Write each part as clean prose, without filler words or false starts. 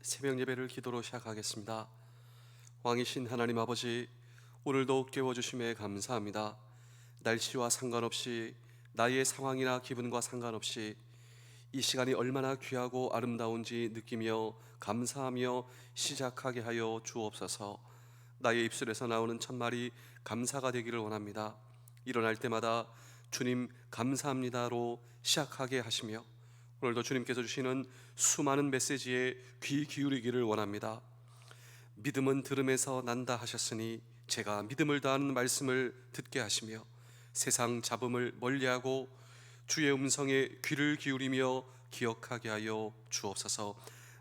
새벽 예배를 기도로 시작하겠습니다. 왕이신 하나님 아버지, 오늘도 깨워주심에 감사합니다. 날씨와 상관없이, 나의 상황이나 기분과 상관없이 이 시간이 얼마나 귀하고 아름다운지 느끼며 감사하며 시작하게 하여 주옵소서. 나의 입술에서 나오는 첫말이 감사가 되기를 원합니다. 일어날 때마다 주님 감사합니다로 시작하게 하시며 오늘도 주님께서 주시는 수많은 메시지에 귀 기울이기를 원합니다. 믿음은 들음에서 난다 하셨으니 제가 믿음을 다하는 말씀을 듣게 하시며 세상 잡음을 멀리하고 주의 음성에 귀를 기울이며 기억하게 하여 주옵소서.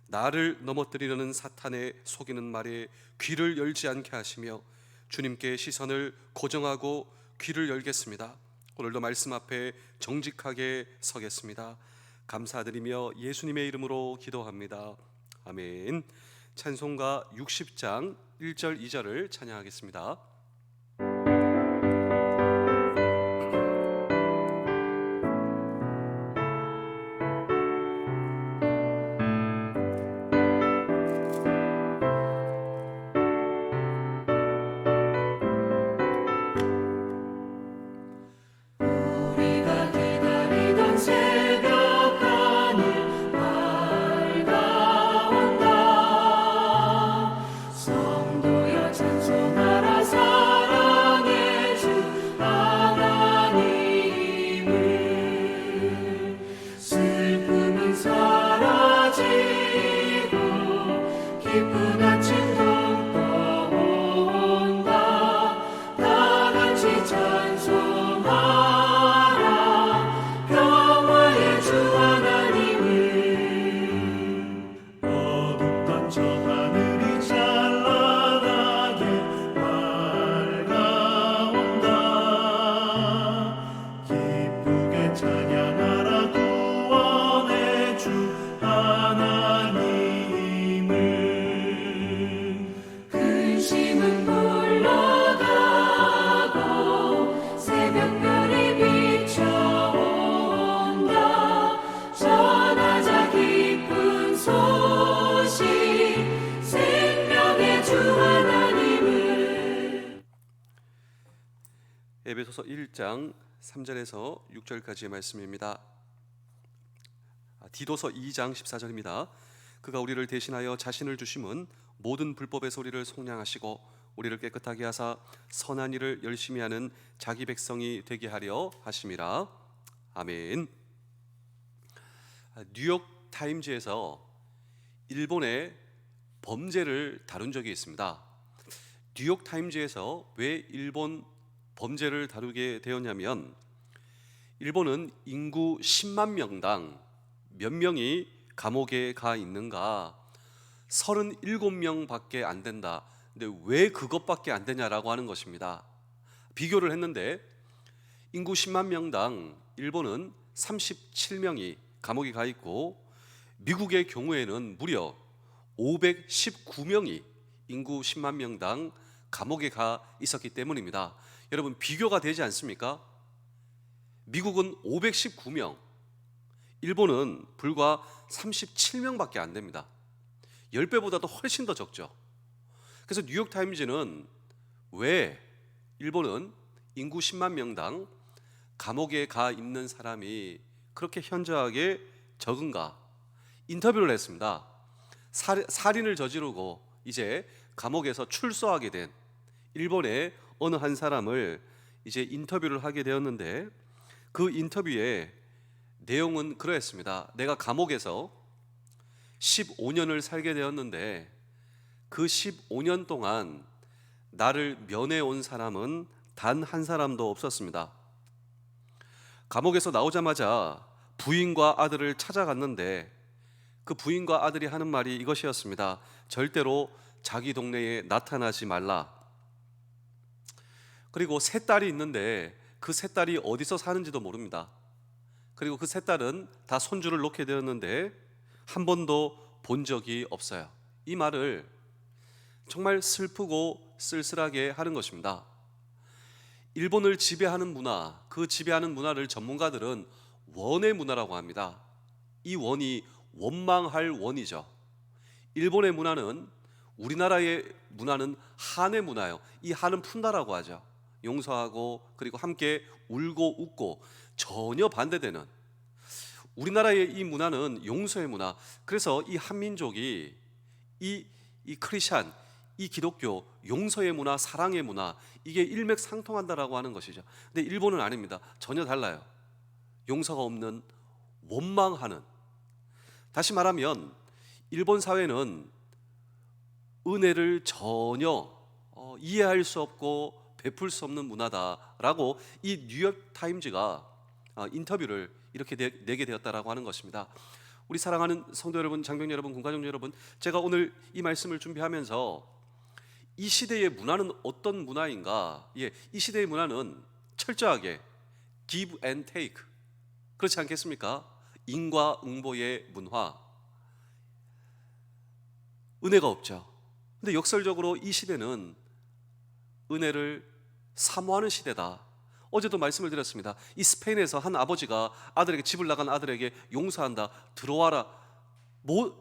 나를 넘어뜨리려는 사탄의 속이는 말에 귀를 열지 않게 하시며 주님께 시선을 고정하고 귀를 열겠습니다. 오늘도 말씀 앞에 정직하게 서겠습니다. 감사드리며 예수님의 이름으로 기도합니다. 아멘. 찬송가 60장 1절 2절을 찬양하겠습니다. 에베소서 1장 3절에서 6절까지의 말씀입니다. 디도서 2장 14절입니다. 그가 우리를 대신하여 자신을 주심은 모든 불법의 소리를 속량하시고 우리를 깨끗하게 하사 선한 일을 열심히 하는 자기 백성이 되게 하려 하심이라. 아멘. 뉴욕 타임즈에서 일본의 범죄를 다룬 적이 있습니다. 뉴욕 타임즈에서 왜 일본 범죄를 다루게 되었냐면, 일본은 인구 10만 명당 몇 명이 감옥에 가 있는가? 37명밖에 안 된다. 근데 왜 그것밖에 안 되냐라고 하는 것입니다. 비교를 했는데 인구 10만 명당 일본은 37명이 감옥에 가 있고, 미국의 경우에는 무려 519명이 인구 10만 명당 감옥에 가 있었기 때문입니다. 여러분, 비교가 되지 않습니까? 미국은 519명, 일본은 불과 37명밖에 안 됩니다. 10배보다도 훨씬 더 적죠. 그래서 뉴욕타임즈는 왜 일본은 인구 10만 명당 감옥에 가 있는 사람이 그렇게 현저하게 적은가 인터뷰를 했습니다. 살인을 저지르고 이제 감옥에서 출소하게 된 일본의 어느 한 사람을 이제 인터뷰를 하게 되었는데, 그 인터뷰의 내용은 그러했습니다. 내가 감옥에서 15년을 살게 되었는데 그 15년 동안 나를 면회온 사람은 단 한 사람도 없었습니다. 감옥에서 나오자마자 부인과 아들을 찾아갔는데 그 부인과 아들이 하는 말이 이것이었습니다. 절대로 자기 동네에 나타나지 말라. 그리고 세 딸이 있는데 그 세 딸이 어디서 사는지도 모릅니다. 그리고 그 세 딸은 다 손주를 놓게 되었는데 한 번도 본 적이 없어요. 이 말을 정말 슬프고 쓸쓸하게 하는 것입니다. 일본을 지배하는 문화, 그 지배하는 문화를 전문가들은 원의 문화라고 합니다. 이 원이 원망할 원이죠. 일본의 문화는, 우리나라의 문화는 한의 문화예요. 이 한은 푼다라고 하죠. 용서하고 그리고 함께 울고 웃고, 전혀 반대되는 우리나라의 이 문화는 용서의 문화. 그래서 이 한민족이 이 크리스찬, 이 기독교, 용서의 문화, 사랑의 문화, 이게 일맥상통한다라고 하는 것이죠. 근데 일본은 아닙니다. 전혀 달라요. 용서가 없는, 원망하는. 다시 말하면 일본 사회는 은혜를 전혀 이해할 수 없고 베풀 수 없는 문화다라고 이 뉴욕 타임즈가 인터뷰를 이렇게 내게 되었다라고 하는 것입니다. 우리 사랑하는 성도 여러분, 장병 여러분, 군가족 여러분, 제가 오늘 이 말씀을 준비하면서 이 시대의 문화는 어떤 문화인가? 이 시대의 문화는 철저하게 give and take, 그렇지 않겠습니까? 인과응보의 문화, 은혜가 없죠. 근데 역설적으로 이 시대는 은혜를 사모하는 시대다. 어제도 말씀을 드렸습니다. 이 스페인에서 한 아버지가 아들에게, 집을 나간 아들에게 용서한다. 들어와라.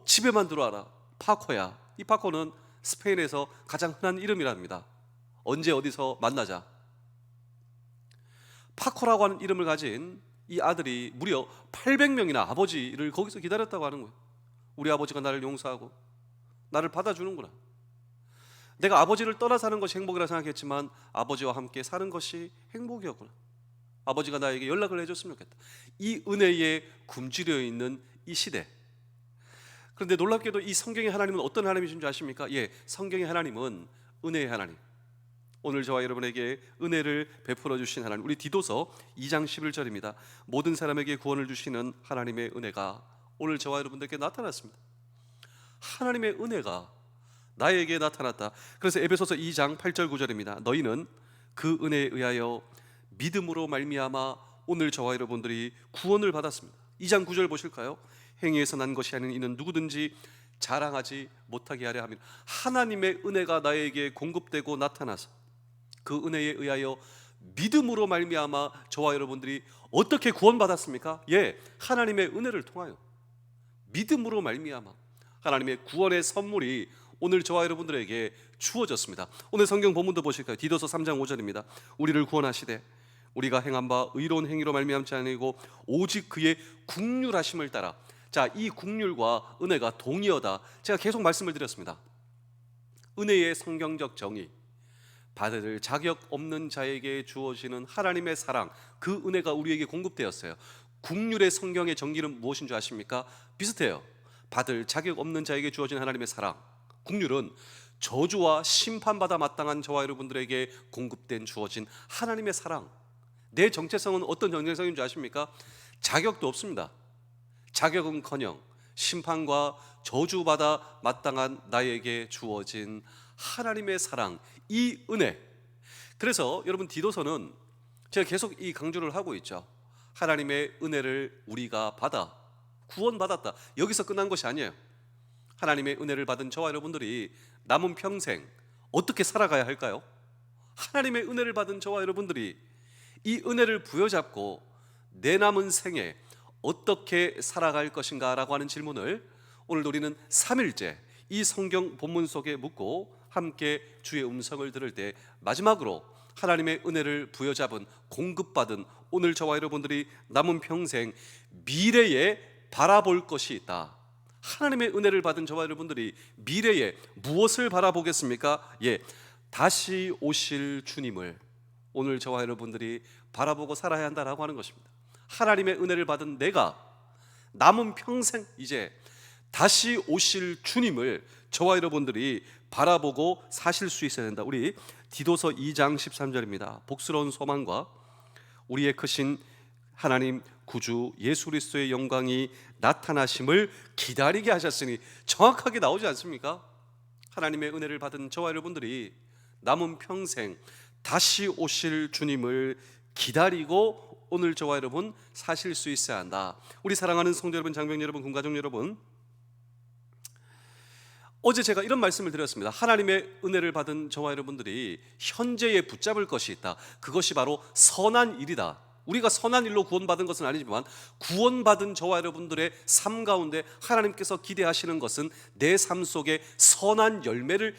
집에만 들어와라. 파코야. 이 파코는 스페인에서 가장 흔한 이름이랍니다. 언제 어디서 만나자. 파코라고 하는 이름을 가진 이 아들이 무려 800명이나 아버지를 거기서 기다렸다고 하는 거예요. 우리 아버지가 나를 용서하고 나를 받아주는구나. 내가 아버지를 떠나 사는 것이 행복이라 생각했지만 아버지와 함께 사는 것이 행복이었구나. 아버지가 나에게 연락을 해줬으면 좋겠다. 이 은혜에 굶주려 있는 이 시대. 그런데 놀랍게도 이 성경의 하나님은 어떤 하나님이신 줄 아십니까? 성경의 하나님은 은혜의 하나님. 오늘 저와 여러분에게 은혜를 베풀어 주신 하나님, 우리 디도서 2장 11절입니다. 모든 사람에게 구원을 주시는 하나님의 은혜가 오늘 저와 여러분들에게 나타났습니다. 하나님의 은혜가 나에게 나타났다. 그래서 에베소서 2장 8절 9절입니다. 너희는 그 은혜에 의하여 믿음으로 말미암아 오늘 저와 여러분들이 구원을 받았습니다. 2장 9절 보실까요? 행위에서 난 것이 아닌 이는 누구든지 자랑하지 못하게 하려 함이라. 하나님의 은혜가 나에게 공급되고 나타나서 그 은혜에 의하여 믿음으로 말미암아 저와 여러분들이 어떻게 구원받았습니까? 하나님의 은혜를 통하여 믿음으로 말미암아 하나님의 구원의 선물이 오늘 저와 여러분들에게 주어졌습니다. 오늘 성경 본문도 보실까요? 디도서 3장 5절입니다. 우리를 구원하시되 우리가 행한 바 의로운 행위로 말미암지 아니고 오직 그의 긍휼하심을 따라. 자, 이 긍휼과 은혜가 동의어다. 제가 계속 말씀을 드렸습니다. 은혜의 성경적 정의, 받을 자격 없는 자에게 주어지는 하나님의 사랑, 그 은혜가 우리에게 공급되었어요. 긍휼의 성경의 정의는 무엇인 줄 아십니까? 비슷해요. 받을 자격 없는 자에게 주어진 하나님의 사랑. 긍휼은 저주와 심판받아 마땅한 저와 여러분들에게 공급된 주어진 하나님의 사랑. 내 정체성은 어떤 정체성인 줄 아십니까? 자격도 없습니다. 자격은커녕 심판과 저주받아 마땅한 나에게 주어진 하나님의 사랑, 이 은혜. 그래서 여러분, 디도서는 제가 계속 이 강조를 하고 있죠. 하나님의 은혜를 우리가 받아 구원받았다. 여기서 끝난 것이 아니에요. 하나님의 은혜를 받은 저와 여러분들이 남은 평생 어떻게 살아가야 할까요? 하나님의 은혜를 받은 저와 여러분들이 이 은혜를 부여잡고 내 남은 생에 어떻게 살아갈 것인가 라고 하는 질문을 오늘 우리는 3일째 이 성경 본문 속에 묻고 함께 주의 음성을 들을 때 마지막으로 하나님의 은혜를 부여잡은 공급받은 오늘 저와 여러분들이 남은 평생 미래에 바라볼 것이 있다. 하나님의 은혜를 받은 저와 여러분들이 미래에 무엇을 바라보겠습니까? 다시 오실 주님을 오늘 저와 여러분들이 바라보고 살아야 한다라고 하는 것입니다. 하나님의 은혜를 받은 내가 남은 평생 이제 다시 오실 주님을 저와 여러분들이 바라보고 사실 수 있어야 된다. 우리 디도서 2장 13절입니다. 복스러운 소망과 우리의 크신 하나님 구주 예수 그리스도의 영광이 나타나심을 기다리게 하셨으니, 정확하게 나오지 않습니까? 하나님의 은혜를 받은 저와 여러분들이 남은 평생 다시 오실 주님을 기다리고 오늘 저와 여러분 사실 수 있어야 한다. 우리 사랑하는 성도 여러분, 장병 여러분, 군가족 여러분, 어제 제가 이런 말씀을 드렸습니다. 하나님의 은혜를 받은 저와 여러분들이 현재에 붙잡을 것이 있다. 그것이 바로 선한 일이다. 우리가 선한 일로 구원받은 것은 아니지만 구원받은 저와 여러분들의 삶 가운데 하나님께서 기대하시는 것은 내 삶 속에 선한 열매를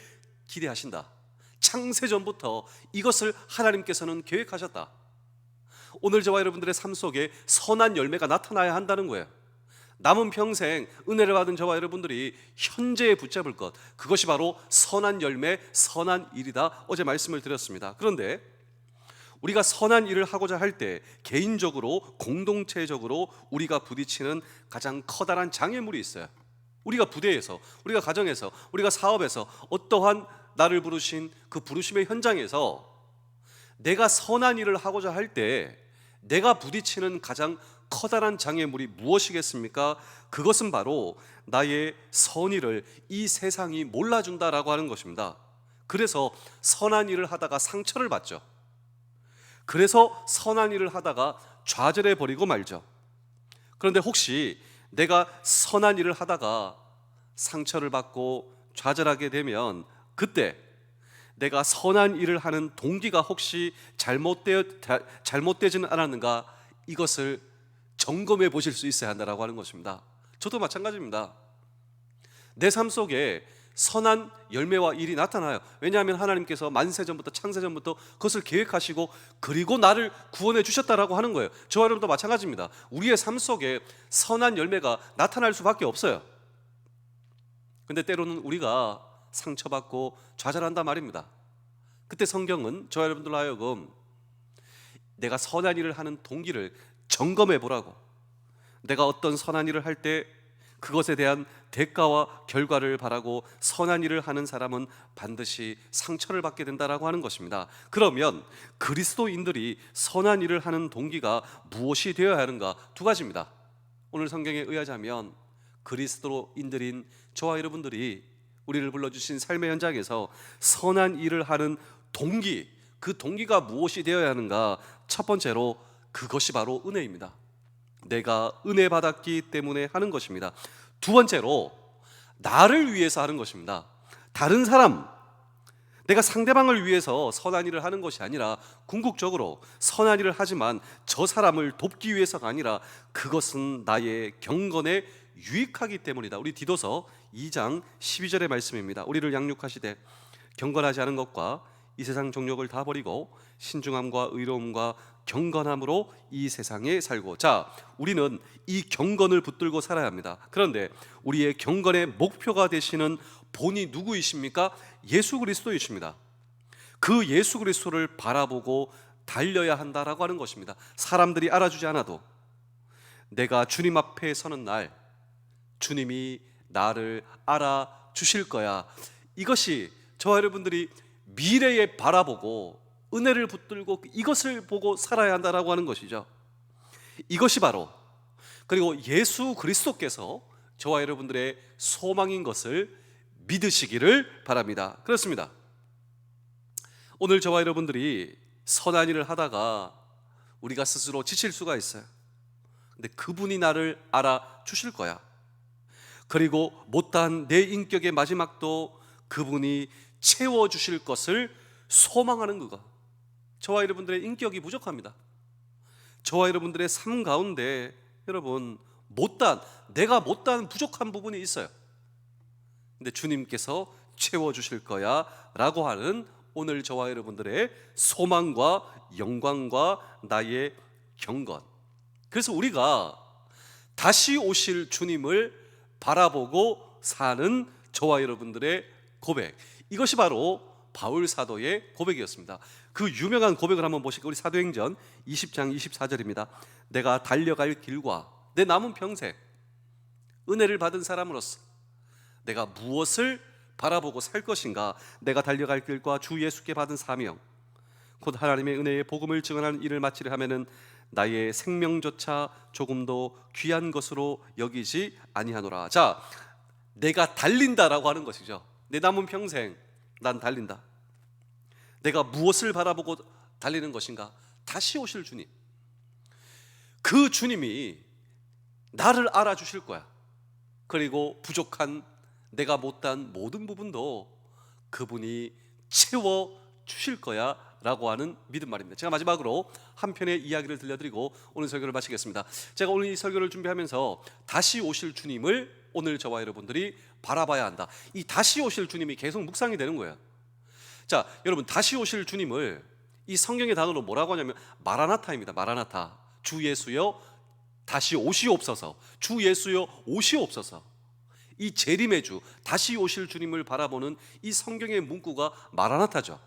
기대하신다. 창세전부터 이것을 하나님께서는 계획하셨다. 오늘 저와 여러분들의 삶 속에 선한 열매가 나타나야 한다는 거예요. 남은 평생 은혜를 받은 저와 여러분들이 현재에 붙잡을 것, 그것이 바로 선한 열매, 선한 일이다. 어제 말씀을 드렸습니다. 그런데 우리가 선한 일을 하고자 할 때 개인적으로, 공동체적으로 우리가 부딪히는 가장 커다란 장애물이 있어요. 우리가 부대에서, 우리가 가정에서, 우리가 사업에서, 어떠한 나를 부르신 그 부르심의 현장에서 내가 선한 일을 하고자 할 때 내가 부딪히는 가장 커다란 장애물이 무엇이겠습니까? 그것은 바로 나의 선의를 이 세상이 몰라준다라고 하는 것입니다. 그래서 선한 일을 하다가 상처를 받죠. 그래서 선한 일을 하다가 좌절해 버리고 말죠. 그런데 혹시 내가 선한 일을 하다가 상처를 받고 좌절하게 되면 그때 내가 선한 일을 하는 동기가 혹시 잘못되지는 않았는가, 이것을 점검해 보실 수 있어야 한다라고 하는 것입니다. 저도 마찬가지입니다. 내 삶 속에 선한 열매와 일이 나타나요. 왜냐하면 하나님께서 만세전부터, 창세전부터 그것을 계획하시고 그리고 나를 구원해 주셨다라고 하는 거예요. 저와 여러분도 마찬가지입니다. 우리의 삶 속에 선한 열매가 나타날 수밖에 없어요. 근데 때로는 우리가 상처받고 좌절한단 말입니다. 그때 성경은 저와 여러분들로 하여금 내가 선한 일을 하는 동기를 점검해 보라고, 내가 어떤 선한 일을 할 때 그것에 대한 대가와 결과를 바라고 선한 일을 하는 사람은 반드시 상처를 받게 된다라고 하는 것입니다. 그러면 그리스도인들이 선한 일을 하는 동기가 무엇이 되어야 하는가? 두 가지입니다. 오늘 성경에 의하자면 그리스도인들인 저와 여러분들이 우리를 불러주신 삶의 현장에서 선한 일을 하는 동기, 그 동기가 무엇이 되어야 하는가? 첫 번째로 그것이 바로 은혜입니다. 내가 은혜 받았기 때문에 하는 것입니다. 두 번째로 나를 위해서 하는 것입니다. 다른 사람, 내가 상대방을 위해서 선한 일을 하는 것이 아니라 궁극적으로 선한 일을 하지만 저 사람을 돕기 위해서가 아니라 그것은 나의 경건에 유익하기 때문이다. 우리 디도서 2장 12절의 말씀입니다. 우리를 양육하시되 경건하지 않은 것과 이 세상 정욕을 다 버리고 신중함과 의로움과 경건함으로 이 세상에 살고. 자, 우리는 이 경건을 붙들고 살아야 합니다. 그런데 우리의 경건의 목표가 되시는 본이 누구이십니까? 예수 그리스도이십니다. 그 예수 그리스도를 바라보고 달려야 한다라고 하는 것입니다. 사람들이 알아주지 않아도 내가 주님 앞에 서는 날 주님이 나를 알아주실 거야. 이것이 저와 여러분들이 미래에 바라보고 은혜를 붙들고 이것을 보고 살아야 한다라고 하는 것이죠. 이것이 바로, 그리고 예수 그리스도께서 저와 여러분들의 소망인 것을 믿으시기를 바랍니다. 그렇습니다. 오늘 저와 여러분들이 선한 일을 하다가 우리가 스스로 지칠 수가 있어요. 근데 그분이 나를 알아주실 거야. 그리고 못다한 내 인격의 마지막도 그분이 채워주실 것을 소망하는 거가, 저와 여러분들의 인격이 부족합니다. 저와 여러분들의 삶 가운데 여러분 내가 못다한 부족한 부분이 있어요. 근데 주님께서 채워주실 거야 라고 하는 오늘 저와 여러분들의 소망과 영광과 나의 경건. 그래서 우리가 다시 오실 주님을 바라보고 사는 저와 여러분들의 고백, 이것이 바로 바울 사도의 고백이었습니다. 그 유명한 고백을 한번 보실까요? 우리 사도행전 20장 24절입니다. 내가 달려갈 길과 내 남은 평생 은혜를 받은 사람으로서 내가 무엇을 바라보고 살 것인가? 내가 달려갈 길과 주 예수께 받은 사명, 곧 하나님의 은혜의 복음을 증언하는 일을 마치려 하면은 나의 생명조차 조금도 귀한 것으로 여기지 아니하노라. 자, 내가 달린다라고 하는 것이죠. 내 남은 평생 난 달린다. 내가 무엇을 바라보고 달리는 것인가? 다시 오실 주님. 그 주님이 나를 알아주실 거야. 그리고 부족한 내가 못한 모든 부분도 그분이 채워주실 거야 라고 하는 믿음 말입니다. 제가 마지막으로 한 편의 이야기를 들려드리고 오늘 설교를 마치겠습니다. 제가 오늘 이 설교를 준비하면서 다시 오실 주님을 오늘 저와 여러분들이 바라봐야 한다. 이 다시 오실 주님이 계속 묵상이 되는 거예요. 자, 여러분, 다시 오실 주님을 이 성경의 단어로 뭐라고 하냐면 마라나타입니다. 마라나타. 주 예수여 다시 오시옵소서. 주 예수여 오시옵소서. 이 재림의 주, 다시 오실 주님을 바라보는 이 성경의 문구가 마라나타죠.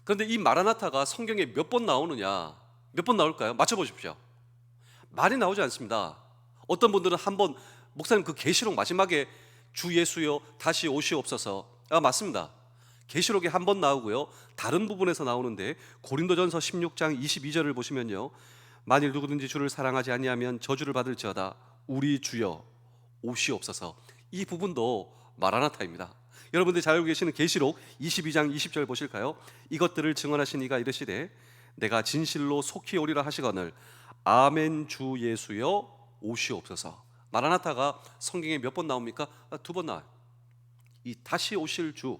그런데 이 마라나타가 성경에 몇 번 나오느냐? 몇 번 나올까요? 맞춰보십시오. 많이 나오지 않습니다. 어떤 분들은 한 번, 목사님 그 계시록 마지막에 주 예수여 다시 오시옵소서. 맞습니다. 계시록에 한 번 나오고요, 다른 부분에서 나오는데 고린도전서 16장 22절을 보시면요, 만일 누구든지 주를 사랑하지 아니하면 저주를 받을지어다 우리 주여 오시옵소서. 이 부분도 마라나타입니다. 여러분들이 잘 알고 계시는 계시록 22장 20절 보실까요? 이것들을 증언하신 이가 이르시되 내가 진실로 속히 오리라 하시거늘 아멘 주 예수여 오시옵소서. 마라나타가 성경에 몇 번 나옵니까? 2번 나와요. 이 다시 오실 주.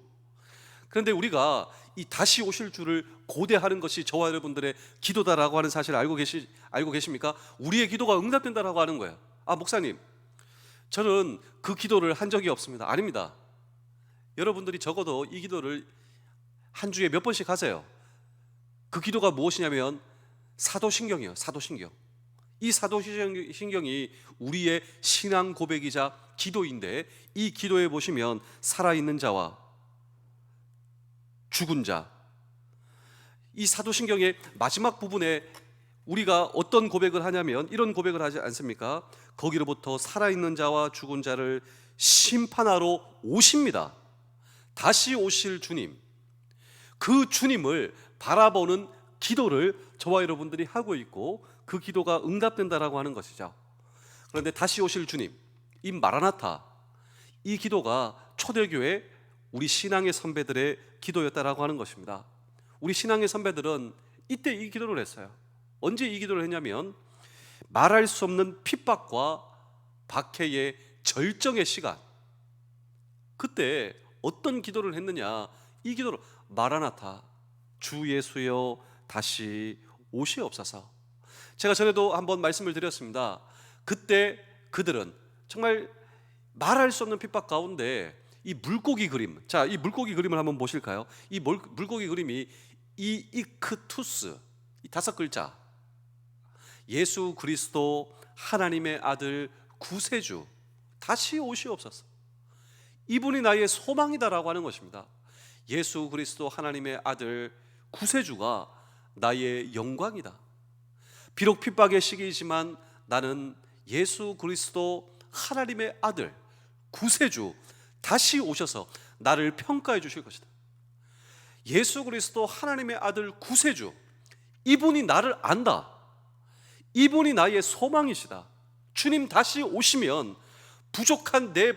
그런데 우리가 이 다시 오실 주를 고대하는 것이 저와 여러분들의 기도다라고 하는 사실을 알고 계십니까? 우리의 기도가 응답된다라고 하는 거예요. 목사님, 저는 그 기도를 한 적이 없습니다. 아닙니다. 여러분들이 적어도 이 기도를 한 주에 몇 번씩 하세요. 그 기도가 무엇이냐면 사도신경이에요. 사도신경. 이 사도신경이 우리의 신앙 고백이자 기도인데, 이 기도에 보시면 살아있는 자와 죽은 자, 이 사도신경의 마지막 부분에 우리가 어떤 고백을 하냐면 이런 고백을 하지 않습니까? 거기로부터 살아있는 자와 죽은 자를 심판하러 오십니다. 다시 오실 주님, 그 주님을 바라보는 기도를 저와 여러분들이 하고 있고 그 기도가 응답된다라고 하는 것이죠. 그런데 다시 오실 주님, 이 마라나타, 이 기도가 초대교회 우리 신앙의 선배들의 기도였다라고 하는 것입니다. 우리 신앙의 선배들은 이때 이 기도를 했어요. 언제 이 기도를 했냐면 말할 수 없는 핍박과 박해의 절정의 시간, 그때 어떤 기도를 했느냐? 이 기도로 마라나타, 주 예수여 다시 오시옵소서. 제가 전에도 한번 말씀을 드렸습니다. 그때 그들은 정말 말할 수 없는 핍박 가운데 이 물고기 그림, 자, 이 물고기 그림을 한번 보실까요? 이 물고기 그림이 이 이크투스, 이 5글자, 예수 그리스도 하나님의 아들 구세주 다시 오시옵소서. 이분이 나의 소망이다라고 하는 것입니다. 예수 그리스도 하나님의 아들 구세주가 나의 영광이다. 비록 핍박의 시기이지만 나는 예수 그리스도 하나님의 아들 구세주 다시 오셔서 나를 평가해 주실 것이다. 예수 그리스도 하나님의 아들 구세주, 이분이 나를 안다. 이분이 나의 소망이시다. 주님 다시 오시면 부족한 내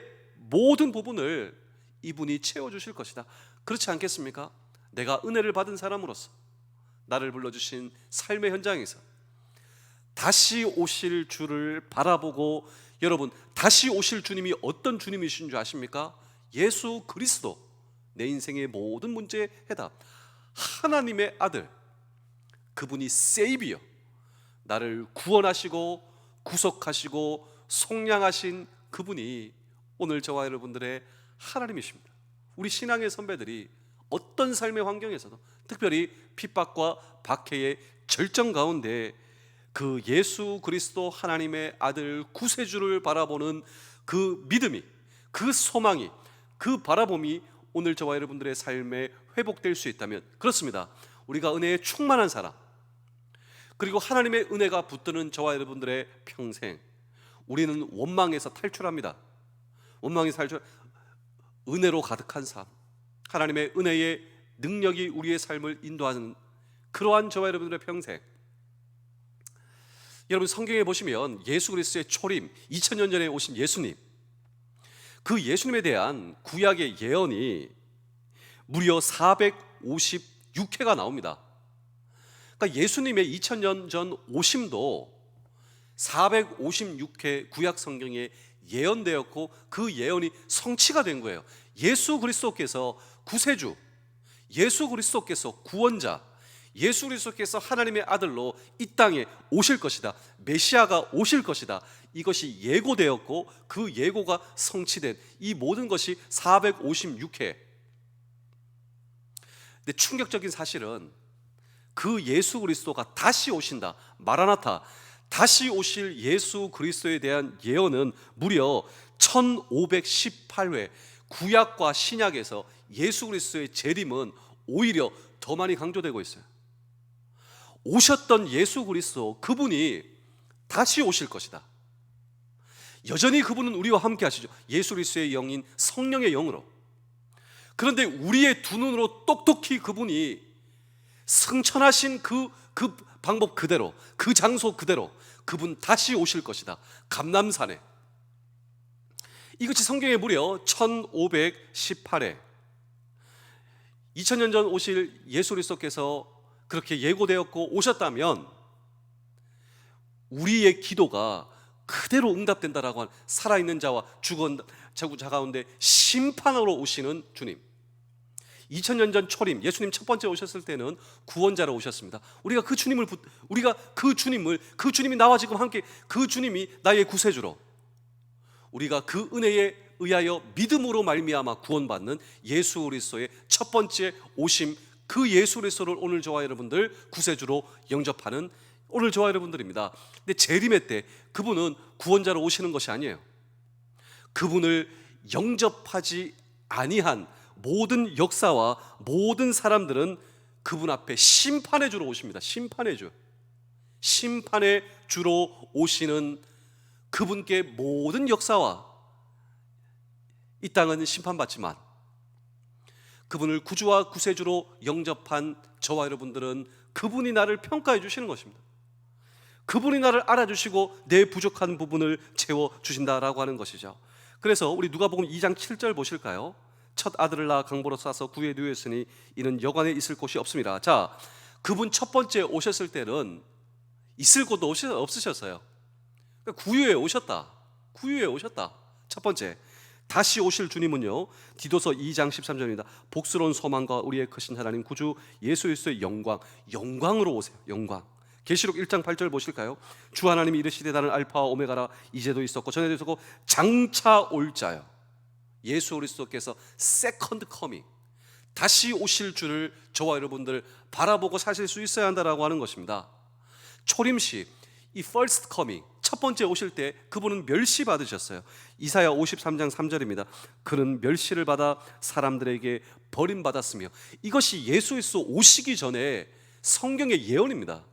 모든 부분을 이분이 채워주실 것이다. 그렇지 않겠습니까? 내가 은혜를 받은 사람으로서 나를 불러주신 삶의 현장에서 다시 오실 주를 바라보고 여러분, 다시 오실 주님이 어떤 주님이신 줄 아십니까? 예수 그리스도, 내 인생의 모든 문제의 해답, 하나님의 아들, 그분이 세이비어, 나를 구원하시고 구속하시고 속량하신 그분이 오늘 저와 여러분들의 하나님이십니다. 우리 신앙의 선배들이 어떤 삶의 환경에서도, 특별히 핍박과 박해의 절정 가운데 그 예수 그리스도 하나님의 아들 구세주를 바라보는 그 믿음이, 그 소망이, 그 바라봄이 오늘 저와 여러분들의 삶에 회복될 수 있다면, 그렇습니다, 우리가 은혜에 충만한 사람, 그리고 하나님의 은혜가 붙드는 저와 여러분들의 평생, 우리는 원망에서 탈출합니다. 원망에서 탈출, 은혜로 가득한 삶, 하나님의 은혜의 능력이 우리의 삶을 인도하는 그러한 저와 여러분들의 평생. 여러분, 성경에 보시면 예수 그리스도의 초림, 2000년 전에 오신 예수님, 그 예수님에 대한 구약의 예언이 무려 456회가 나옵니다. 그러니까 예수님의 2000년 전 오심도 456회 구약 성경에 예언되었고, 그 예언이 성취가 된 거예요. 예수 그리스도께서 구세주, 예수 그리스도께서 구원자, 예수 그리스도께서 하나님의 아들로 이 땅에 오실 것이다, 메시아가 오실 것이다, 이것이 예고되었고 그 예고가 성취된 이 모든 것이 456회. 근데 충격적인 사실은 그 예수 그리스도가 다시 오신다, 마라나타, 다시 오실 예수 그리스도에 대한 예언은 무려 1518회 구약과 신약에서 예수 그리스도의 재림은 오히려 더 많이 강조되고 있어요. 오셨던 예수 그리스도, 그분이 다시 오실 것이다. 여전히 그분은 우리와 함께 하시죠. 예수 그리스도의 영인 성령의 영으로. 그런데 우리의 두 눈으로 똑똑히 그분이 승천하신 그 방법 그대로, 그 장소 그대로 그분 다시 오실 것이다, 감람산에. 이것이 성경에 무려 1518회 2000년 전 오실 예수 그리스도께서 그렇게 예고되었고 오셨다면 우리의 기도가 그대로 응답된다라고 한 살아있는 자와 죽은 자 가운데 심판하러 오시는 주님. 2000년 전 초림, 예수님 첫 번째 오셨을 때는 구원자로 오셨습니다. 우리가 그 주님이 나와 지금 함께, 그 주님이 나의 구세주로, 우리가 그 은혜에 의하여 믿음으로 말미암아 구원받는 예수 그리스도의 첫 번째 오심, 그 예수 그리스도를 오늘 저와 여러분들 구세주로 영접하는 오늘 저와 여러분들입니다. 근데 재림의 때 그분은 구원자로 오시는 것이 아니에요. 그분을 영접하지 아니한 모든 역사와 모든 사람들은 그분 앞에 심판의 주로 오십니다. 심판의 주, 심판의 주로 오시는 그분께 모든 역사와 이 땅은 심판받지만 그분을 구주와 구세주로 영접한 저와 여러분들은 그분이 나를 평가해 주시는 것입니다. 그분이 나를 알아주시고 내 부족한 부분을 채워주신다라고 하는 것이죠. 그래서 우리 누가복음 2장 7절 보실까요? 첫 아들을 낳아 강보로 싸서 구유에 누였으니 이는 여관에 있을 곳이 없습니다. 자, 그분 첫 번째 오셨을 때는 있을 곳도 없으셨어요. 구유에 오셨다. 구유에 오셨다. 첫 번째. 다시 오실 주님은요, 디도서 2장 13절입니다. 복스러운 소망과 우리의 크신 하나님 구주 예수 그리스도의 영광으로 오세요. 영광. 계시록 1장 8절 보실까요? 주 하나님이 이르시되 나는 알파와 오메가라, 이제도 있었고 전에도 있었고 장차 올 자요. 예수 그리스도께서 세컨드 커밍, 다시 오실 줄을 저와 여러분들 바라보고 사실 수 있어야 한다라고 하는 것입니다. 초림시, 이 first coming, 첫 번째 오실 때 그분은 멸시받으셨어요. 이사야 53장 3절입니다. 그는 멸시를 받아 사람들에게 버림받았으며. 이것이 예수 그리스도 오시기 전에 성경의 예언입니다.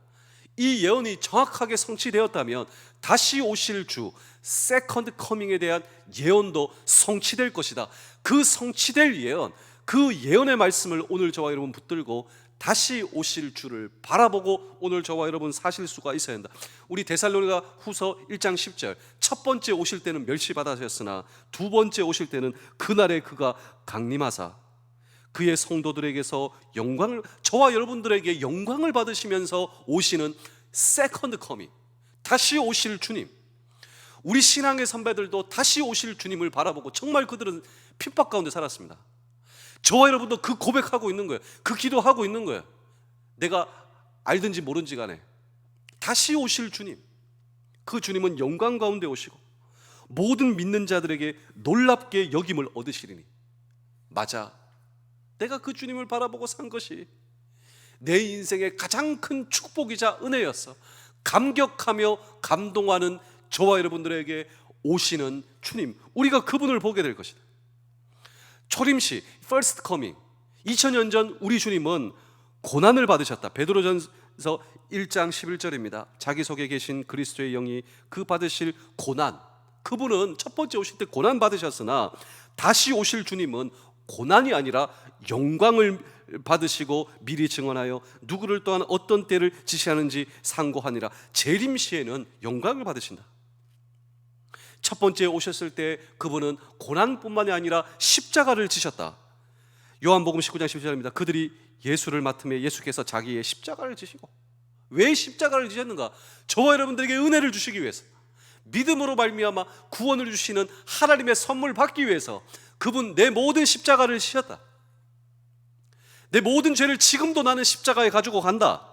이 예언이 정확하게 성취되었다면 다시 오실 주 세컨드 커밍에 대한 예언도 성취될 것이다. 그 성취될 예언, 그 예언의 말씀을 오늘 저와 여러분 붙들고 다시 오실 주를 바라보고 오늘 저와 여러분 사실 수가 있어야 한다. 우리 데살로니가 후서 1장 10절, 첫 번째 오실 때는 멸시받으셨으나 두 번째 오실 때는 그날에 그가 강림하사 그의 성도들에게서 영광을, 저와 여러분들에게 영광을 받으시면서 오시는 세컨드 커밍, 다시 오실 주님. 우리 신앙의 선배들도 다시 오실 주님을 바라보고 정말 그들은 핍박 가운데 살았습니다. 저와 여러분도 그 고백하고 있는 거예요. 그 기도하고 있는 거예요. 내가 알든지 모른지 간에 다시 오실 주님, 그 주님은 영광 가운데 오시고 모든 믿는 자들에게 놀랍게 여김을 얻으시리니, 맞아, 내가 그 주님을 바라보고 산 것이 내 인생의 가장 큰 축복이자 은혜였어. 감격하며 감동하는 저와 여러분들에게 오시는 주님, 우리가 그분을 보게 될 것이다. 초림시, first coming, 2000년 전 우리 주님은 고난을 받으셨다. 베드로전서 1장 11절입니다. 자기 속에 계신 그리스도의 영이 그 받으실 고난, 그분은 첫 번째 오실 때 고난 받으셨으나 다시 오실 주님은 고난이 아니라 영광을 받으시고 미리 증언하여 누구를 또한 어떤 때를 지시하는지 상고하니라. 재림시에는 영광을 받으신다. 첫 번째 오셨을 때 그분은 고난뿐만이 아니라 십자가를 지셨다. 요한복음 19장 12절입니다. 그들이 예수를 맡으며 예수께서 자기의 십자가를 지시고, 왜 십자가를 지셨는가? 저와 여러분들에게 은혜를 주시기 위해서, 믿음으로 말미암아 구원을 주시는 하나님의 선물 받기 위해서 그분 내 모든 십자가를 지셨다. 내 모든 죄를 지금도 나는 십자가에 가지고 간다.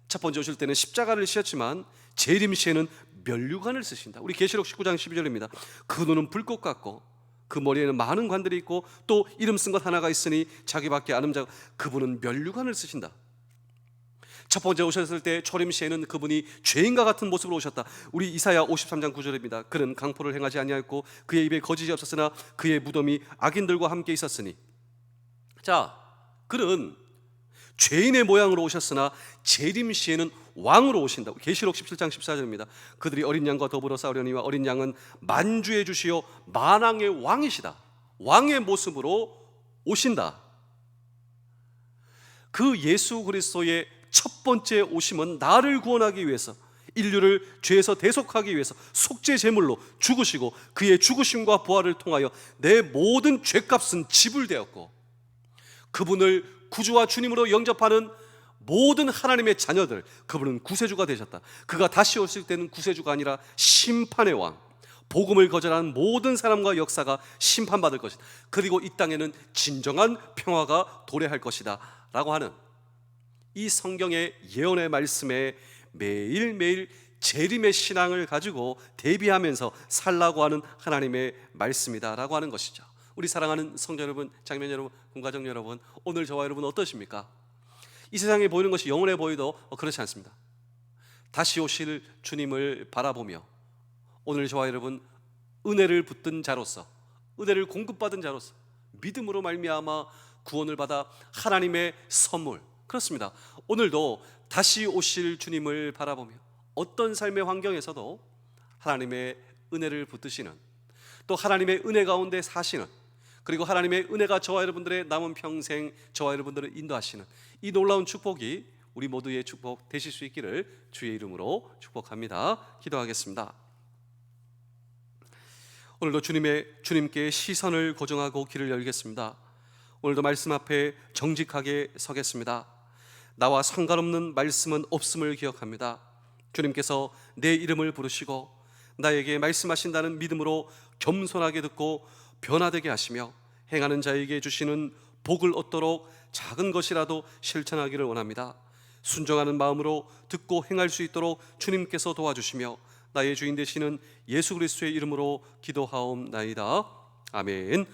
첫 번째 오실 때는 십자가를 지셨지만 재림시에는 면류관을 쓰신다. 우리 계시록 19장 12절입니다. 그 눈은 불꽃 같고 그 머리에는 많은 관들이 있고 또 이름 쓴 것 하나가 있으니 자기밖에 아는 자가, 그분은 면류관을 쓰신다. 첫 번째 오셨을 때 초림시에는 그분이 죄인과 같은 모습으로 오셨다. 우리 이사야 53장 9절입니다. 그는 강포를 행하지 아니하였고 그의 입에 거짓이 없었으나 그의 무덤이 악인들과 함께 있었으니. 자, 그는 죄인의 모양으로 오셨으나 재림시에는 왕으로 오신다. 계시록 17장 14절입니다. 그들이 어린 양과 더불어 싸우려니와 어린 양은 만주의 주시요 만왕의 왕이시다. 왕의 모습으로 오신다. 그 예수 그리스도의 첫 번째 오심은 나를 구원하기 위해서, 인류를 죄에서 대속하기 위해서 속죄 제물로 죽으시고 그의 죽으심과 부활을 통하여 내 모든 죄값은 지불되었고, 그분을 구주와 주님으로 영접하는 모든 하나님의 자녀들, 그분은 구세주가 되셨다. 그가 다시 오실 때는 구세주가 아니라 심판의 왕, 복음을 거절하는 모든 사람과 역사가 심판받을 것이다. 그리고 이 땅에는 진정한 평화가 도래할 것이다 라고 하는 이 성경의 예언의 말씀에 매일매일 재림의 신앙을 가지고 대비하면서 살라고 하는 하나님의 말씀이다 라고 하는 것이죠. 우리 사랑하는 성도 여러분, 장면 여러분, 군가정 여러분, 오늘 저와 여러분 어떠십니까? 이 세상에 보이는 것이 영원해 보이도 그렇지 않습니다. 다시 오실 주님을 바라보며 오늘 저와 여러분 은혜를 붙든 자로서, 은혜를 공급받은 자로서 믿음으로 말미암아 구원을 받아 하나님의 선물, 그렇습니다. 오늘도 다시 오실 주님을 바라보며 어떤 삶의 환경에서도 하나님의 은혜를 붙드시는, 또 하나님의 은혜 가운데 사시는, 그리고 하나님의 은혜가 저와 여러분들의 남은 평생 저와 여러분들을 인도하시는 이 놀라운 축복이 우리 모두의 축복 되실 수 있기를 주의 이름으로 축복합니다. 기도하겠습니다. 오늘도 주님께 시선을 고정하고 길을 열겠습니다. 오늘도 말씀 앞에 정직하게 서겠습니다. 나와 상관없는 말씀은 없음을 기억합니다. 주님께서 내 이름을 부르시고 나에게 말씀하신다는 믿음으로 겸손하게 듣고 변화되게 하시며 행하는 자에게 주시는 복을 얻도록 작은 것이라도 실천하기를 원합니다. 순종하는 마음으로 듣고 행할 수 있도록 주님께서 도와주시며 나의 주인 되시는 예수 그리스도의 이름으로 기도하옵나이다. 아멘.